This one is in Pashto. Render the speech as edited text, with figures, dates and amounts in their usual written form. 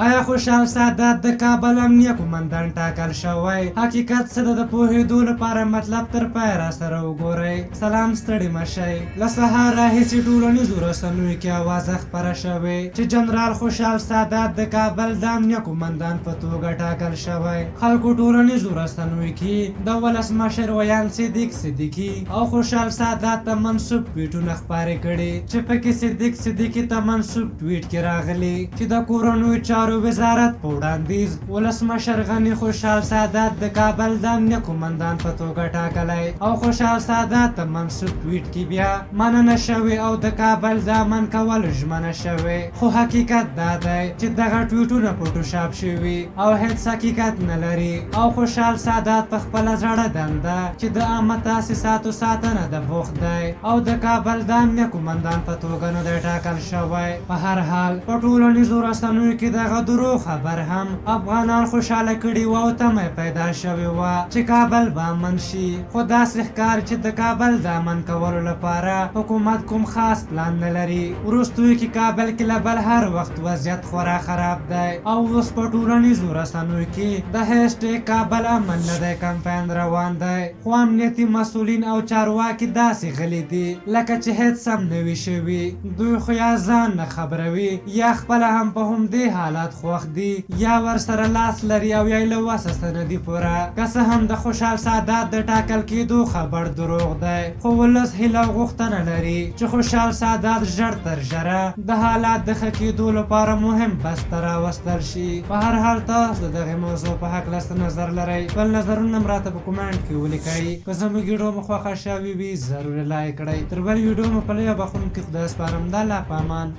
آیا خوشحال سادات د کابل امنیه قومندان ټاکل شوی؟ حقیقت څه ده د پوهېدو لپاره مطلب تر پایه راسره وګورئ. سلام، ستړي مه شئ. له سهار راهیسې ټولنیزو رسنیو کې اوازه خپره شوې چې جنرال خوشحال سادات د کابل د امنیه قومندان په توګه ټاکل شوی. خلکو ټولنیزو رسنیو کې د ولسمشر ویان صدیق صدیقي او خوشحال سادات ته منسوب ټویټونه خپاره کړي چې پکې صدیق صدیقي ته منسوب ټویټ کې راغلي چې د کورنیو چارو وزارت په وړاندیز ولسمشر غني خوشحال سادات د کابل د امنیه قومندان په توګه ټاکلی او خوشحال سادات ته منسوب ټویټ کې بیا مننه شوې او د کابل د امن کولو ژمنه شوې. خو حقیقت دا دی چې دغه ټویټونه فوټوشاپ شوي او هیڅ حقیقت نه لري او خوشحال سادات په خپله زړه دنده چې د عامه تاسیساتو ساتنه د بوخت دی او د کابل د امنیه قومندان په توګه نه دی ټاکل شوی. په هر حال په ټولنیزو رسنیو کې دغه دروغ خبر هم افغانان خوشحاله کړي وو او تمه پیدا شوې وه چې کابل به امن شي. خو داسې ښکاري چې د کابل د امن کولو لپاره حکومت کوم خاص پلان نه لري. وروستیو کې کابل کې له بل هر وخت وضعیت خورا خراب دی او اوس په ټولنیزو رسنیو کې د هیشټیګ کابل امن نه دی کمپاین روان دی. خو امنیتي مسؤلین او چارواکي داسې غلي دي لکه چې هیڅ سم نه وي شوي. دوی خو یا ځان نه خبروي یا خپله هم په همدې حالات خوښ دي یا ورسره لاس لري او یا یې له وسه نه دي پوره. که څه هم د خوشحال سادات د ټاکل کېدو خبر دروغ دی خو ولس هیله او غوښتنه لري چې خوشحال سادات ژر تر ژره د حالات د ښه کېدو لپاره مهم بست ته راوستل شي. په هر حال تاسو د دغې موضوع په هکله څه نظر لرئ؟ خپل نظرونه هم راته په کومنټ کې ولیکئ. که زموږ ویډیو مو خوښه شوې وي ضرور لایک کړئ. تر بل ویډیو مو په لویه بخښونکي خدای سپارم. د الله په امان.